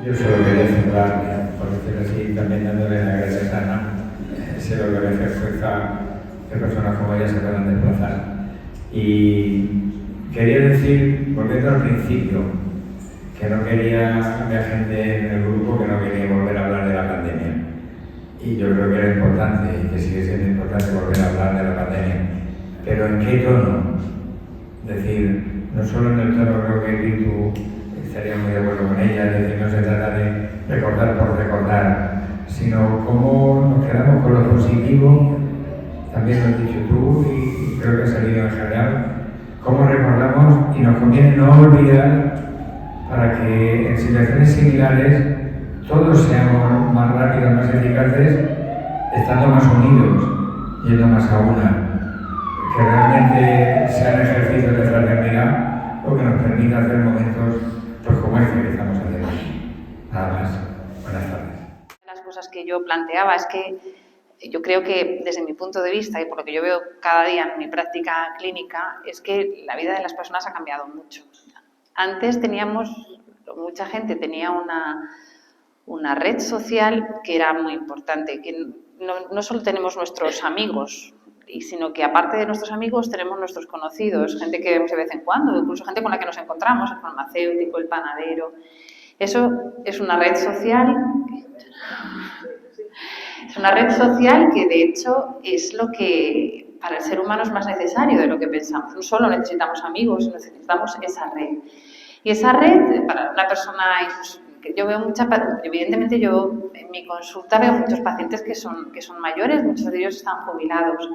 Yo solo quería centrarme, por decirlo así, también dándole la gracias a Ana. Sé lo que le hace fuerza que personas como ella se puedan desplazar. Y quería decir, volviendo al principio, que no quería, había gente en el grupo que no quería volver a hablar de la pandemia. Y yo creo que era importante y que sigue siendo importante volver a hablar de la pandemia. Pero ¿en qué tono? Es decir, no solo en el tono, creo que Ritu estaría muy de acuerdo con ella, es decir, no se trata de recordar por recordar, sino cómo nos quedamos con lo positivo, también lo has dicho tú y creo que ha salido en general, cómo recordamos y nos conviene no olvidar para que en situaciones similares todos seamos más rápidos, más eficaces, estando más unidos, yendo más a una. Que realmente sean ejercicios de fraternidad o que nos permita hacer momentos pues como este que estamos haciendo. Nada más. Buenas tardes. Las cosas que yo planteaba es que yo creo que desde mi punto de vista y por lo que yo veo cada día en mi práctica clínica es que la vida de las personas ha cambiado mucho. Antes mucha gente tenía una red social que era muy importante, que no solo tenemos nuestros amigos, sino que aparte de nuestros amigos tenemos nuestros conocidos, gente que vemos de vez en cuando, incluso gente con la que nos encontramos, el farmacéutico, el panadero. Eso es una red social. Es una red social que de hecho es lo que para el ser humano es más necesario de lo que pensamos. No solo necesitamos amigos, necesitamos esa red. Y esa red, para una persona, yo veo evidentemente yo en mi consulta veo muchos pacientes que son mayores, muchos de ellos están jubilados.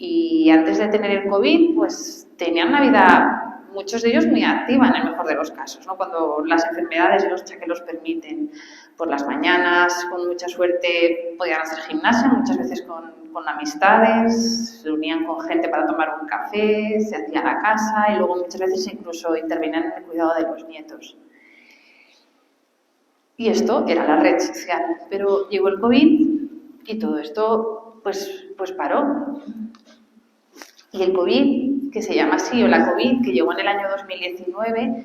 Y antes de tener el COVID, pues tenían una vida, muchos de ellos muy activa en el mejor de los casos, ¿no? Cuando las enfermedades y los achaques los permiten. Por las mañanas, con mucha suerte, podían hacer gimnasia, muchas veces con amistades, se unían con gente para tomar un café, se hacía la casa y luego muchas veces incluso intervenían en el cuidado de los nietos. Y esto era la red social, pero llegó el COVID y todo esto pues paró. Y el COVID, que se llama así, o la COVID, que llegó en el año 2019,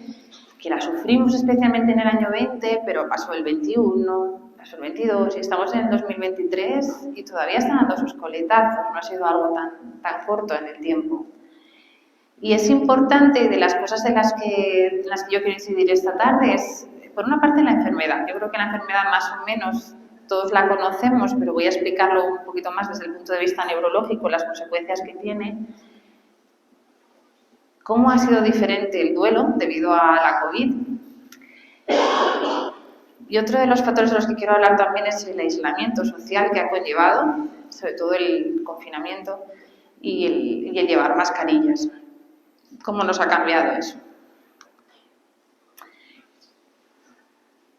que la sufrimos especialmente en el año 20, pero pasó el 21, pasó el 22 y estamos en el 2023 y todavía están dando sus coletazos, no ha sido algo tan corto en el tiempo. Y es importante, de las cosas en las que yo quiero incidir esta tarde, es, por una parte, la enfermedad. Yo creo que la enfermedad más o menos todos la conocemos, pero voy a explicarlo un poquito más desde el punto de vista neurológico, las consecuencias que tiene. ¿Cómo ha sido diferente el duelo debido a la COVID? Y otro de los factores de los que quiero hablar también es el aislamiento social que ha conllevado, sobre todo el confinamiento y el llevar mascarillas. ¿Cómo nos ha cambiado eso?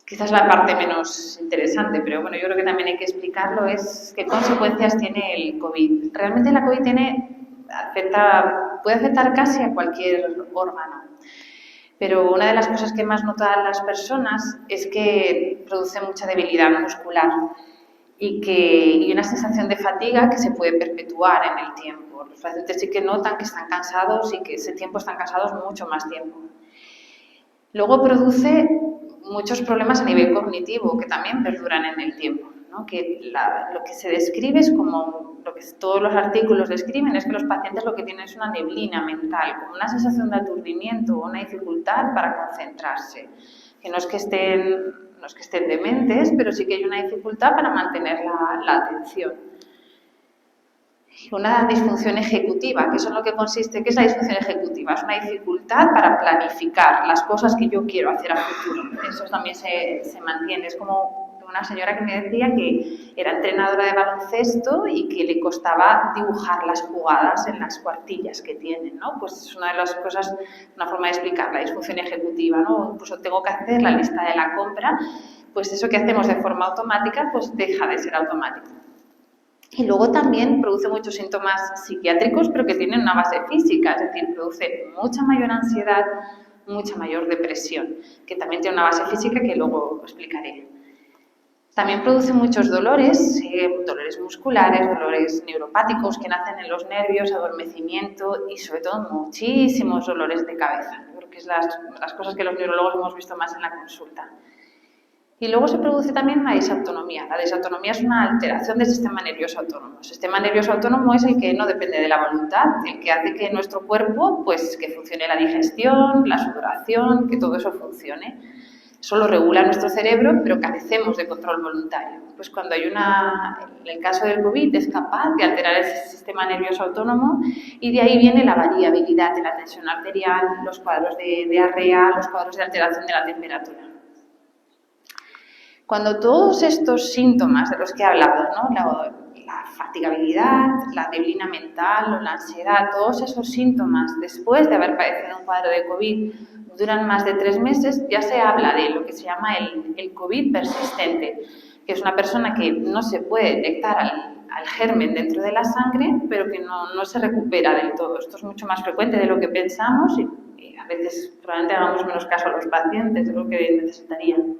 Quizás la parte menos interesante, pero bueno, yo creo que también hay que explicarlo, es qué consecuencias tiene el COVID. Realmente la COVID puede afectar casi a cualquier órgano, pero una de las cosas que más notan las personas es que produce mucha debilidad muscular y una sensación de fatiga que se puede perpetuar en el tiempo. Los pacientes sí que notan que están cansados y que ese tiempo están cansados mucho más tiempo. Luego produce muchos problemas a nivel cognitivo que también perduran en el tiempo, ¿no? Lo que se describe es como lo que todos los artículos describen, es que los pacientes lo que tienen es una neblina mental, como una sensación de aturdimiento o una dificultad para concentrarse, que no es que estén dementes, pero sí que hay una dificultad para mantener la atención. Una disfunción ejecutiva, que eso es lo que consiste. ¿Qué es la disfunción ejecutiva? Es una dificultad para planificar las cosas que yo quiero hacer a futuro. Eso también se mantiene. Es como una señora que me decía que era entrenadora de baloncesto y que le costaba dibujar las jugadas en las cuartillas que tienen, ¿no? Pues es una de las cosas, una forma de explicar la disfunción ejecutiva, ¿no? Incluso tengo que hacer la lista de la compra, pues eso que hacemos de forma automática, pues deja de ser automático. Y luego también produce muchos síntomas psiquiátricos, pero que tienen una base física, es decir, produce mucha mayor ansiedad, mucha mayor depresión, que también tiene una base física que luego explicaré. También produce muchos dolores, dolores musculares, dolores neuropáticos que nacen en los nervios, adormecimiento y sobre todo muchísimos dolores de cabeza, porque es las cosas que los neurólogos hemos visto más en la consulta. Y luego se produce también una disautonomía. La disautonomía es una alteración del sistema nervioso autónomo. El sistema nervioso autónomo es el que no depende de la voluntad, el que hace que nuestro cuerpo, pues que funcione la digestión, la sudoración, que todo eso funcione. Eso lo regula nuestro cerebro, pero carecemos de control voluntario. Pues cuando hay en el caso del COVID, es capaz de alterar ese sistema nervioso autónomo y de ahí viene la variabilidad de la tensión arterial, los cuadros de diarrea, los cuadros de alteración de la temperatura. Cuando todos estos síntomas de los que he hablado, ¿no? la fatigabilidad, la neblina mental o la ansiedad, todos esos síntomas después de haber padecido un cuadro de COVID duran más de 3 meses, ya se habla de lo que se llama el COVID persistente, que es una persona que no se puede detectar al germen dentro de la sangre, pero que no se recupera del todo. Esto es mucho más frecuente de lo que pensamos y a veces probablemente hagamos menos caso a los pacientes de lo que necesitarían.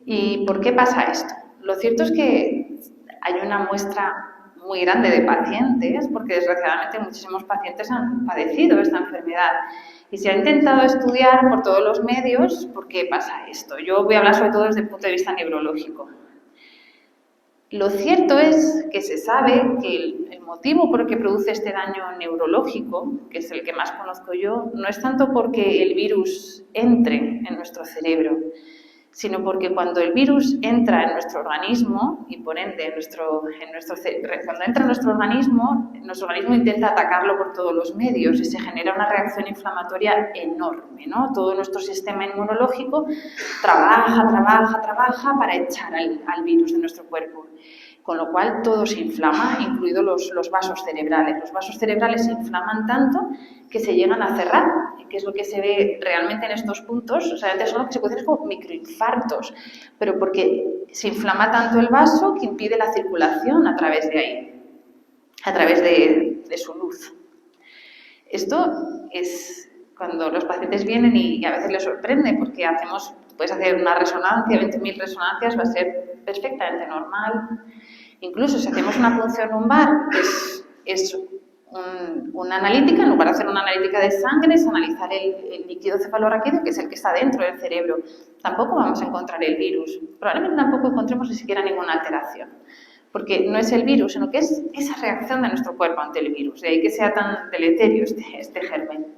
¿Y por qué pasa esto? Lo cierto es que hay una muestra muy grande de pacientes, porque desgraciadamente muchísimos pacientes han padecido esta enfermedad. Y se ha intentado estudiar por todos los medios por qué pasa esto. Yo voy a hablar sobre todo desde el punto de vista neurológico. Lo cierto es que se sabe que el motivo por el que produce este daño neurológico, que es el que más conozco yo, no es tanto porque el virus entre en nuestro cerebro, sino porque cuando el virus entra en nuestro organismo, y por ende cuando entra en nuestro organismo intenta atacarlo por todos los medios y se genera una reacción inflamatoria enorme, ¿no? Todo nuestro sistema inmunológico trabaja para echar al virus de nuestro cuerpo. Con lo cual todo se inflama, incluidos los vasos cerebrales. Los vasos cerebrales se inflaman tanto que se llegan a cerrar, que es lo que se ve realmente en estos puntos. O sea, son lo que se conocen como microinfartos, pero porque se inflama tanto el vaso que impide la circulación a través de ahí, a través de su luz. Esto es cuando los pacientes vienen y a veces les sorprende porque puedes hacer una resonancia, 20.000 resonancias, va a ser perfectamente normal. Incluso si hacemos una punción lumbar, es una analítica, en lugar de hacer una analítica de sangre, es analizar el líquido cefalorraquídeo, que es el que está dentro del cerebro. Tampoco vamos a encontrar el virus, probablemente tampoco encontremos ni siquiera ninguna alteración, porque no es el virus, sino que es esa reacción de nuestro cuerpo ante el virus, de ahí que sea tan deleterio este germen.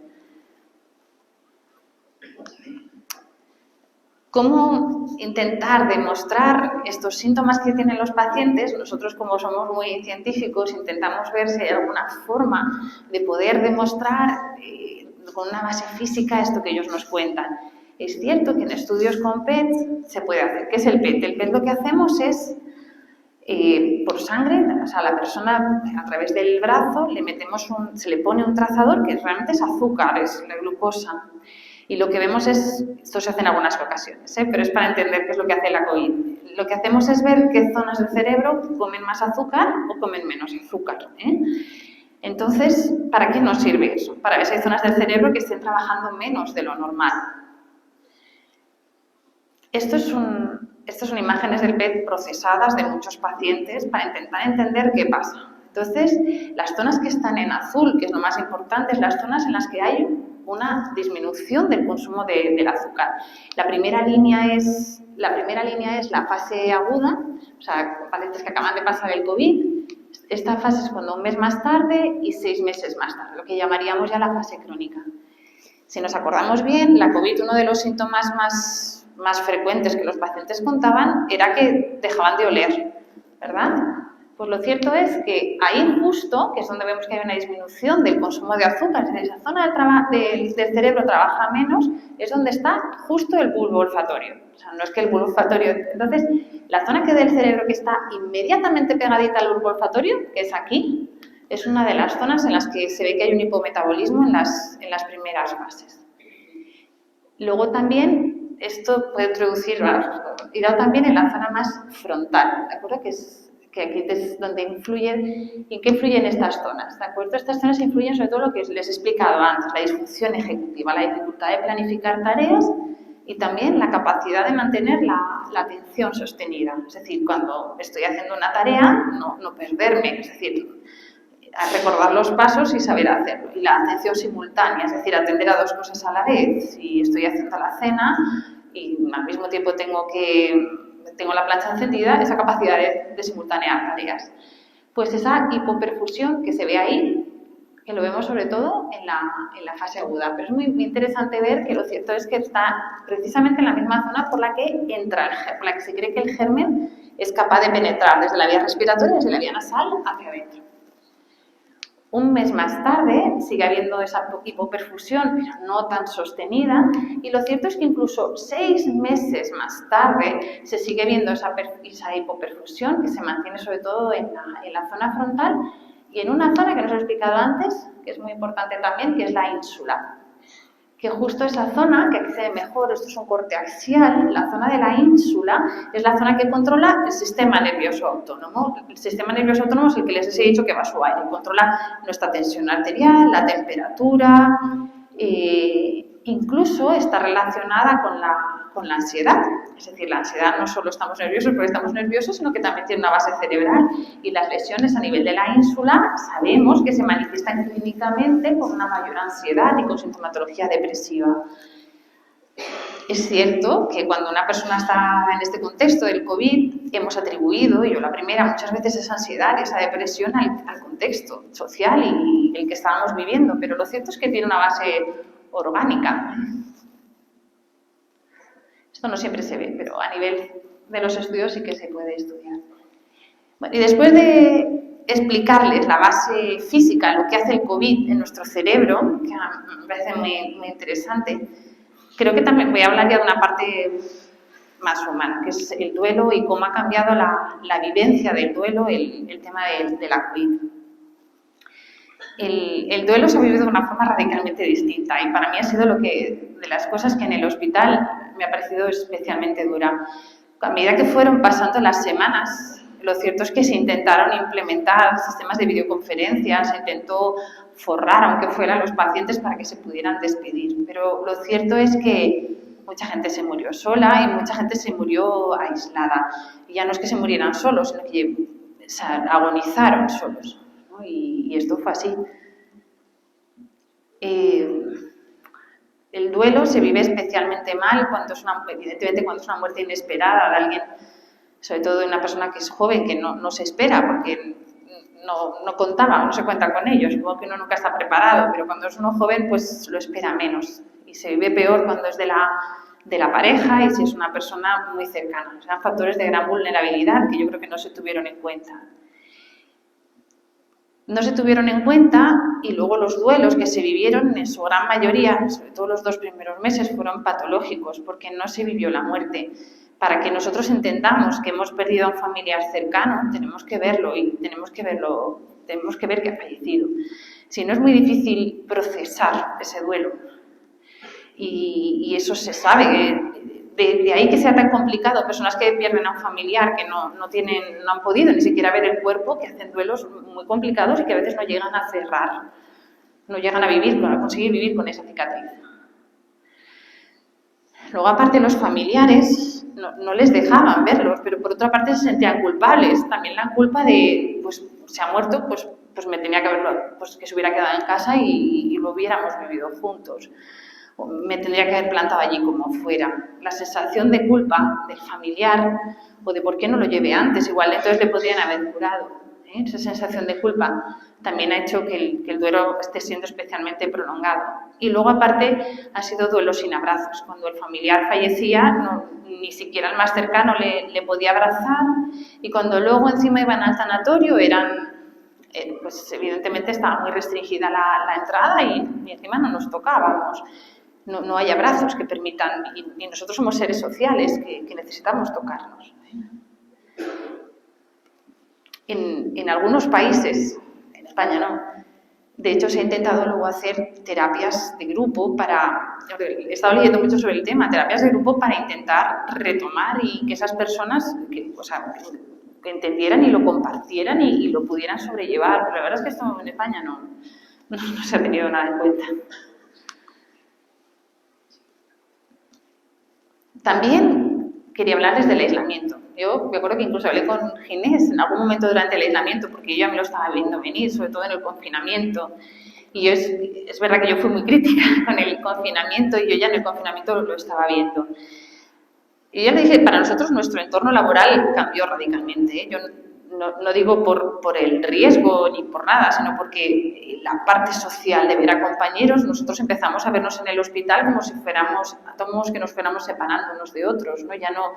¿Cómo intentar demostrar estos síntomas que tienen los pacientes? Nosotros, como somos muy científicos, intentamos ver si hay alguna forma de poder demostrar con una base física esto que ellos nos cuentan. Es cierto que en estudios con PET se puede hacer. ¿Qué es el PET? El PET lo que hacemos es, por sangre, o sea, a la persona a través del brazo se le pone un trazador que realmente es azúcar, es la glucosa. Y lo que vemos esto se hace en algunas ocasiones, pero es para entender qué es lo que hace la COVID. Lo que hacemos es ver qué zonas del cerebro comen más azúcar o comen menos azúcar. Entonces, ¿para qué nos sirve eso? Para ver si hay zonas del cerebro que estén trabajando menos de lo normal. Estas son imágenes del PET procesadas de muchos pacientes para intentar entender qué pasa. Entonces, las zonas que están en azul, que es lo más importante, es las zonas en las que hay una disminución del consumo del azúcar. La primera línea es la fase aguda, o sea, pacientes que acaban de pasar el COVID. Esta fase es cuando un mes más tarde y 6 meses más tarde, lo que llamaríamos ya la fase crónica. Si nos acordamos bien, la COVID, uno de los síntomas más frecuentes que los pacientes contaban era que dejaban de oler, ¿verdad? Pues lo cierto es que ahí justo, que es donde vemos que hay una disminución del consumo de azúcar, en esa zona del cerebro trabaja menos, es donde está justo el bulbo olfatorio. O sea, no es que el bulbo olfatorio... Entonces, la zona del cerebro que está inmediatamente pegadita al bulbo olfatorio, que es aquí, es una de las zonas en las que se ve que hay un hipometabolismo en las primeras fases. Luego también, esto puede irá también en la zona más frontal, ¿de acuerdo? Que aquí es donde influyen, ¿y qué influyen estas zonas? ¿De acuerdo? Estas zonas influyen sobre todo lo que les he explicado antes, la disfunción ejecutiva, la dificultad de planificar tareas y también la capacidad de mantener la atención sostenida. Es decir, cuando estoy haciendo una tarea, no perderme, es decir, a recordar los pasos y saber hacerlo. Y la atención simultánea, es decir, atender a 2 cosas a la vez. Si estoy haciendo la cena, y al mismo tiempo tengo la plancha encendida, esa capacidad de simultanear tareas. Pues esa hipoperfusión que se ve ahí, que lo vemos sobre todo en la fase aguda, pero es muy interesante ver que lo cierto es que está precisamente en la misma zona por la que por la que se cree que el germen es capaz de penetrar desde la vía respiratoria, desde la vía nasal hacia adentro. Un mes más tarde sigue habiendo esa hipoperfusión, pero no tan sostenida, y lo cierto es que incluso 6 meses más tarde se sigue viendo esa hipoperfusión que se mantiene sobre todo en la zona frontal y en una zona que nos he explicado antes, que es muy importante también, que es la ínsula. Que justo esa zona, que aquí se ve mejor, esto es un corte axial, la zona de la ínsula es la zona que controla el sistema nervioso autónomo. El sistema nervioso autónomo es el que les he dicho que va a su aire, controla nuestra tensión arterial, la temperatura, incluso está relacionada con la ansiedad. Es decir, la ansiedad no solo estamos nerviosos porque estamos nerviosos, sino que también tiene una base cerebral. Y las lesiones a nivel de la ínsula sabemos que se manifiestan clínicamente con una mayor ansiedad y con sintomatología depresiva. Es cierto que cuando una persona está en este contexto del COVID, hemos atribuido, y yo la primera, muchas veces esa ansiedad y esa depresión al contexto social y el que estábamos viviendo, pero lo cierto es que tiene una base orgánica. Esto no siempre se ve, pero a nivel de los estudios sí que se puede estudiar. Bueno, y después de explicarles la base física, lo que hace el COVID en nuestro cerebro, que me parece muy interesante, creo que también voy a hablar ya de una parte más humana, que es el duelo y cómo ha cambiado la vivencia del duelo, el tema de la COVID. El duelo se ha vivido de una forma radicalmente distinta y para mí ha sido de las cosas que en el hospital me ha parecido especialmente dura. A medida que fueron pasando las semanas, lo cierto es que se intentaron implementar sistemas de videoconferencia, se intentó forrar, aunque fueran los pacientes, para que se pudieran despedir. Pero lo cierto es que mucha gente se murió sola y mucha gente se murió aislada. Y ya no es que se murieran solos, sino que se agonizaron solos, ¿no? Y esto fue así. El duelo se vive especialmente mal evidentemente cuando es una muerte inesperada de alguien, sobre todo de una persona que es joven, que no se espera, porque no contaba, no se cuenta con ellos. Supongo que uno nunca está preparado, pero cuando es uno joven, pues lo espera menos. Y se vive peor cuando es de la pareja y si es una persona muy cercana. O sea, factores de gran vulnerabilidad que yo creo que no se tuvieron en cuenta. No se tuvieron en cuenta y luego los duelos que se vivieron en su gran mayoría, sobre todo los 2 primeros meses, fueron patológicos porque no se vivió la muerte. Para que nosotros entendamos que hemos perdido a un familiar cercano, tenemos que verlo y tenemos que ver que ha fallecido. Si no, es muy difícil procesar ese duelo. Y eso se sabe. De ahí que sea tan complicado, personas que pierden a un familiar, que no han podido ni siquiera ver el cuerpo, que hacen duelos muy complicados y que a veces no llegan a cerrar, no llegan a conseguir vivir con esa cicatriz. Luego, aparte, los familiares no les dejaban verlos, pero por otra parte se sentían culpables. También la culpa de, pues se ha muerto, pues me tenía que haberlo, pues que se hubiera quedado en casa y lo hubiéramos vivido juntos. Me tendría que haber plantado allí como fuera. La sensación de culpa del familiar o de por qué no lo llevé antes, igual entonces le podrían haber curado. Esa sensación de culpa también ha hecho que el duelo esté siendo especialmente prolongado. Y luego, aparte, han sido duelos sin abrazos. Cuando el familiar fallecía, ni siquiera el más cercano le podía abrazar, y cuando luego encima iban al sanatorio, pues evidentemente estaba muy restringida la entrada y encima no nos tocábamos. No hay abrazos que permitan, y nosotros somos seres sociales que necesitamos tocarnos. En algunos países, en España no, de hecho se ha intentado luego hacer terapias de grupo he estado leyendo mucho sobre el tema, terapias de grupo para intentar retomar y que esas personas que entendieran y lo compartieran y lo pudieran sobrellevar, pero la verdad es que esto en España no se ha tenido nada en cuenta. También quería hablarles del aislamiento. Yo me acuerdo que incluso hablé con Ginés en algún momento durante el aislamiento, porque yo ya me lo estaba viendo venir, sobre todo en el confinamiento. Y es verdad que yo fui muy crítica con el confinamiento y yo ya en el confinamiento lo estaba viendo. Y ya le dije, para nosotros nuestro entorno laboral cambió radicalmente, ¿eh? Yo no digo por el riesgo ni por nada, sino porque la parte social de ver a compañeros, nosotros empezamos a vernos en el hospital como si fuéramos átomos que nos fuéramos separando unos de otros, ¿no? Ya no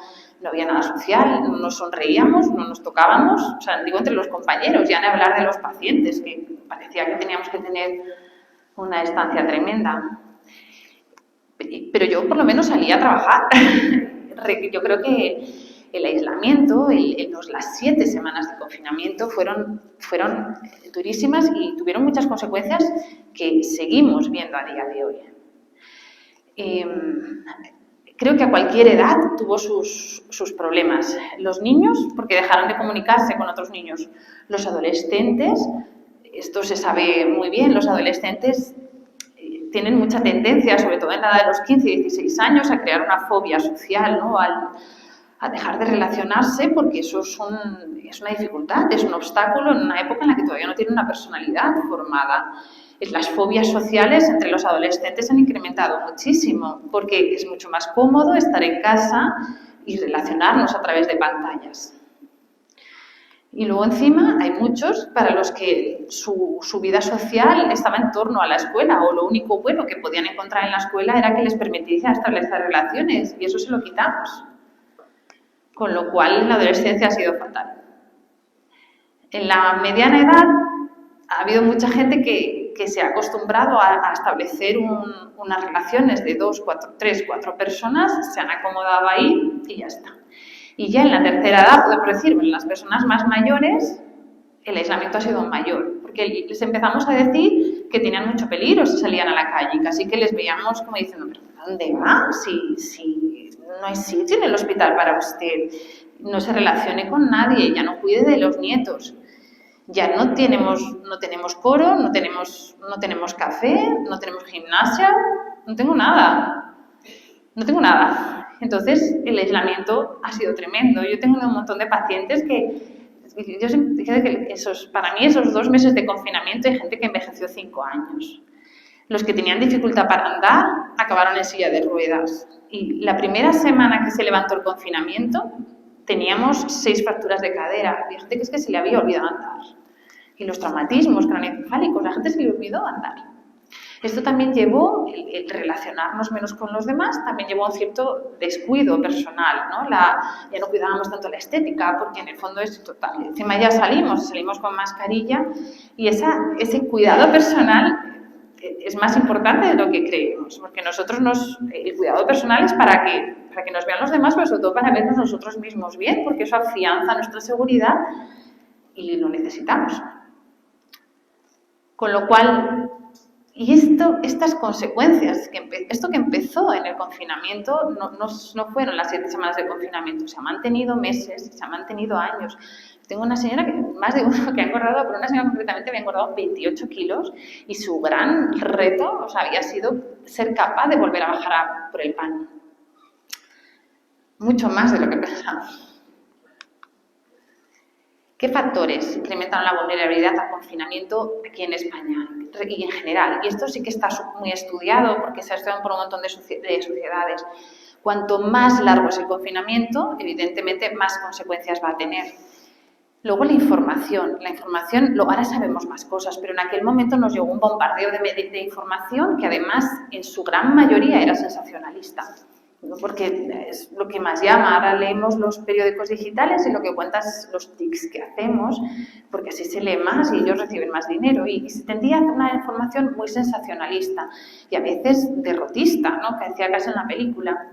había nada social, no nos sonreíamos, no nos tocábamos, o sea, digo entre los compañeros, ya ni hablar de los pacientes, que parecía que teníamos que tener una distancia tremenda. Pero yo por lo menos salía a trabajar. Yo creo que el aislamiento, las 7 semanas de confinamiento fueron durísimas y tuvieron muchas consecuencias que seguimos viendo a día de hoy. Creo que a cualquier edad tuvo sus problemas. Los niños, porque dejaron de comunicarse con otros niños. Los adolescentes, esto se sabe muy bien, los adolescentes tienen mucha tendencia, sobre todo en la edad de los 15 y 16 años, a crear una fobia social, ¿no? A dejar de relacionarse, porque eso es una dificultad, es un obstáculo en una época en la que todavía no tiene una personalidad formada. Las fobias sociales entre los adolescentes han incrementado muchísimo, porque es mucho más cómodo estar en casa y relacionarnos a través de pantallas. Y luego encima hay muchos para los que su vida social estaba en torno a la escuela, o lo único bueno que podían encontrar en la escuela era que les permitiera establecer relaciones, y eso se lo quitamos. Con lo cual la adolescencia ha sido fatal. En la mediana edad ha habido mucha gente que se ha acostumbrado a establecer unas relaciones de 2, 4, 3, 4 personas, se han acomodado ahí y ya está. Y ya en la tercera edad, podemos decir, en las personas más mayores, el aislamiento ha sido mayor, porque les empezamos a decir que tenían mucho peligro si salían a la calle, casi que les veíamos como diciendo, ¿pero dónde va? Si no hay sitio en el hospital para usted, no se relacione con nadie, ya no cuide de los nietos. Ya no tenemos coro, no tenemos café, no tenemos gimnasia, no tengo nada. Entonces, el aislamiento ha sido tremendo. Yo tengo un montón de pacientes para mí esos 2 meses de confinamiento hay gente que envejeció 5 años. Los que tenían dificultad para andar acabaron en silla de ruedas. Y la primera semana que se levantó el confinamiento, teníamos 6 fracturas de cadera. Había gente que es que se le había olvidado andar. Y los traumatismos craneoencefálicos, la gente se le olvidó andar. Esto también llevó, el relacionarnos menos con los demás, también llevó a un cierto descuido personal, ¿no? Ya no cuidábamos tanto la estética, porque en el fondo es total. Encima ya salimos con mascarilla, y ese cuidado personal es más importante de lo que creemos, porque el cuidado personal es para que nos vean los demás, pero sobre todo para vernos nosotros mismos bien, porque eso afianza nuestra seguridad y lo necesitamos. Con lo cual, estas consecuencias, esto que empezó en el confinamiento, no fueron las 7 semanas de confinamiento, se ha mantenido meses, se ha mantenido años. Tengo una señora, más de uno, que ha engordado, pero una señora concretamente había engordado 28 kilos y su gran reto había sido ser capaz de volver a bajar por el pan. Mucho más de lo que pensamos. ¿Qué factores incrementan la vulnerabilidad al confinamiento aquí en España y en general? Y esto sí que está muy estudiado porque se ha estudiado por un montón de sociedades. Cuanto más largo es el confinamiento, evidentemente más consecuencias va a tener. Luego la información, ahora sabemos más cosas, pero en aquel momento nos llegó un bombardeo de información que además en su gran mayoría era sensacionalista. Porque es lo que más llama. Ahora leemos los periódicos digitales y lo que cuentas los tics que hacemos, porque así se lee más y ellos reciben más dinero. Y se tendía a hacer una información muy sensacionalista y a veces derrotista, ¿no? Que hacía caso en la película.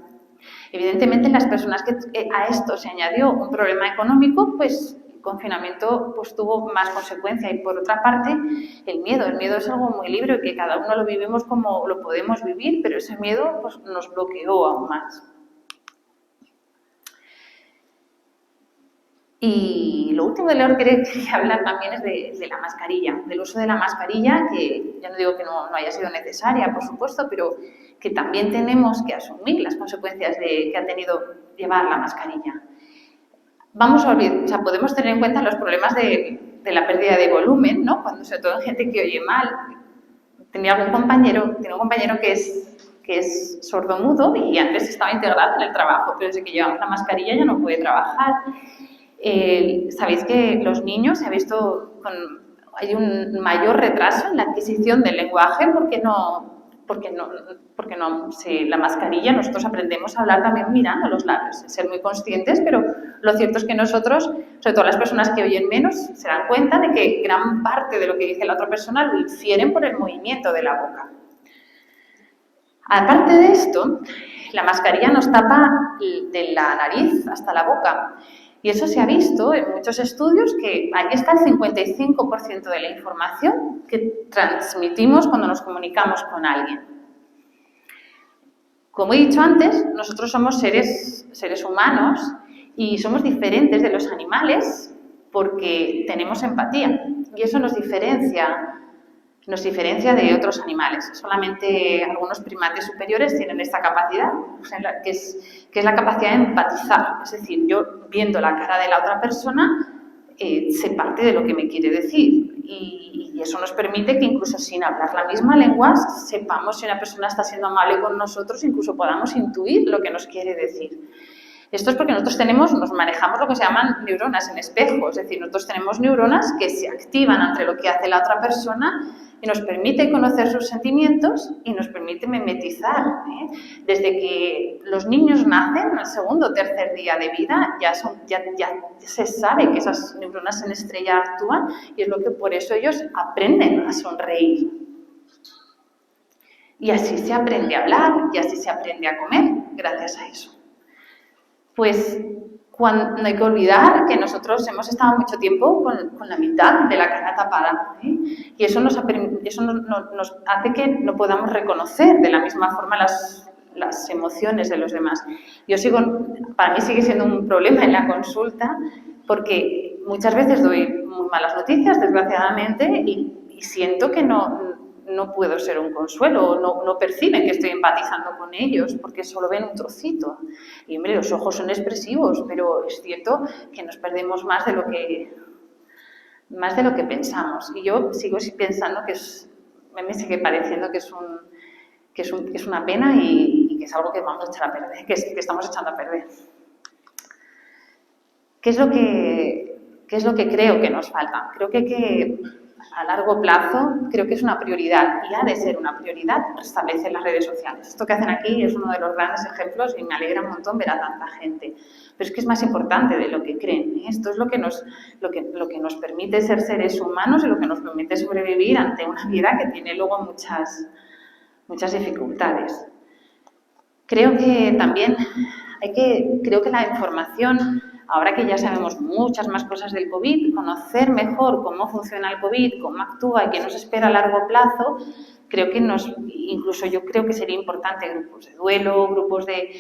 Evidentemente, las personas que a esto se añadió un problema económico, pues el confinamiento tuvo más consecuencia. Y por otra parte, el miedo es algo muy libre y que cada uno lo vivimos como lo podemos vivir, pero ese miedo nos bloqueó aún más. Y lo último de lo que quería hablar también es de la mascarilla, del uso de la mascarilla, que ya no digo que no haya sido necesaria, por supuesto, pero que también tenemos que asumir las consecuencias que ha tenido llevar la mascarilla. Podemos tener en cuenta los problemas de la pérdida de volumen, ¿no? Cuando, sobre todo en gente que oye mal. Tenía un compañero que es que es sordomudo y antes estaba integrado en el trabajo, pero desde que llevamos la mascarilla ya no puede trabajar. Sabéis que los niños, se ha visto, hay un mayor retraso en la adquisición del lenguaje porque la mascarilla, nosotros aprendemos a hablar también mirando los labios, ser muy conscientes, pero lo cierto es que nosotros, sobre todo las personas que oyen menos, se dan cuenta de que gran parte de lo que dice la otra persona lo infieren por el movimiento de la boca. Aparte de esto, la mascarilla nos tapa de la nariz hasta la boca. Y eso se ha visto en muchos estudios que ahí está el 55% de la información que transmitimos cuando nos comunicamos con alguien. Como he dicho antes, nosotros somos seres humanos y somos diferentes de los animales porque tenemos empatía y eso nos diferencia de otros animales. Solamente algunos primates superiores tienen esta capacidad, que es la capacidad de empatizar. Es decir, yo viendo la cara de la otra persona, sé parte de lo que me quiere decir. Y eso nos permite que incluso sin hablar la misma lengua, sepamos si una persona está siendo amable con nosotros, incluso podamos intuir lo que nos quiere decir. Esto es porque nosotros nos manejamos lo que se llaman neuronas en espejo, es decir, nosotros tenemos neuronas que se activan ante lo que hace la otra persona y nos permite conocer sus sentimientos y nos permite mimetizar. Desde que los niños nacen, el segundo o tercer día de vida, ya se sabe que esas neuronas en estrella actúan y es lo que por eso ellos aprenden a sonreír. Y así se aprende a hablar y así se aprende a comer, gracias a eso. Pues no hay que olvidar que nosotros hemos estado mucho tiempo con la mitad de la cara tapada, y eso nos hace que no podamos reconocer de la misma forma las emociones de los demás. Para mí sigue siendo un problema en la consulta porque muchas veces doy muy malas noticias, desgraciadamente, y siento que no puedo ser un consuelo, no perciben que estoy empatizando con ellos porque solo ven un trocito. Y hombre, los ojos son expresivos, pero es cierto que nos perdemos más de lo que pensamos. Y yo sigo pensando me sigue pareciendo que es una pena y que es algo que vamos a echar a perder, que estamos echando a perder. ¿Qué es lo que creo que nos falta? Creo que a largo plazo, creo que es una prioridad y ha de ser una prioridad restablecer las redes sociales. Esto que hacen aquí es uno de los grandes ejemplos y me alegra un montón ver a tanta gente. Pero es que es más importante de lo que creen. Esto es lo que nos permite ser seres humanos y lo que nos permite sobrevivir ante una vida que tiene luego muchas dificultades. Creo que también creo que la información, ahora que ya sabemos muchas más cosas del COVID, conocer mejor cómo funciona el COVID, cómo actúa y qué nos espera a largo plazo, incluso yo creo que sería importante grupos de duelo, grupos de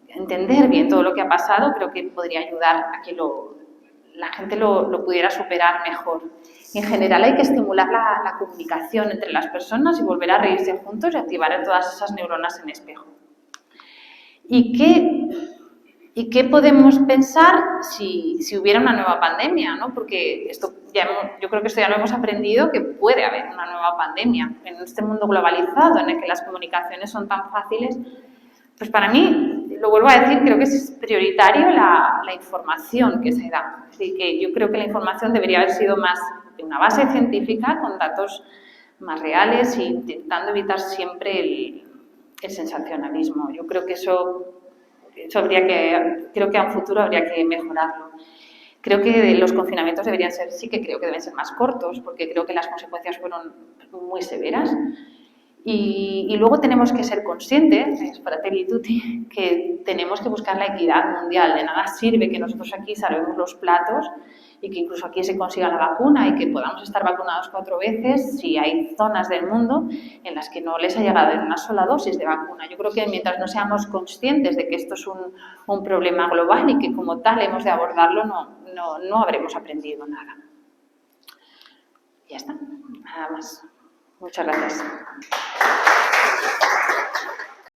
entender bien todo lo que ha pasado, creo que podría ayudar a que la gente lo pudiera superar mejor. En general hay que estimular la comunicación entre las personas y volver a reírse juntos y activar todas esas neuronas en espejo. ¿Y qué podemos pensar si hubiera una nueva pandemia? ¿No? Porque yo creo que esto ya lo hemos aprendido, que puede haber una nueva pandemia. En este mundo globalizado, en el que las comunicaciones son tan fáciles, pues para mí, lo vuelvo a decir, creo que es prioritario la información que se da. Así que yo creo que la información debería haber sido más de una base científica, con datos más reales e intentando evitar siempre el sensacionalismo. Yo creo que creo que a un futuro habría que mejorarlo. Creo que los confinamientos deben ser más cortos, porque creo que las consecuencias fueron muy severas. Y luego tenemos que ser conscientes, fratelli tutti, que tenemos que buscar la equidad mundial. De nada sirve que nosotros aquí salvemos los platos y que incluso aquí se consiga la vacuna y que podamos estar vacunados 4 veces si hay zonas del mundo en las que no les ha llegado en una sola dosis de vacuna. Yo creo que mientras no seamos conscientes de que esto es un problema global y que como tal hemos de abordarlo, no habremos aprendido nada. Ya está, nada más. Muchas gracias.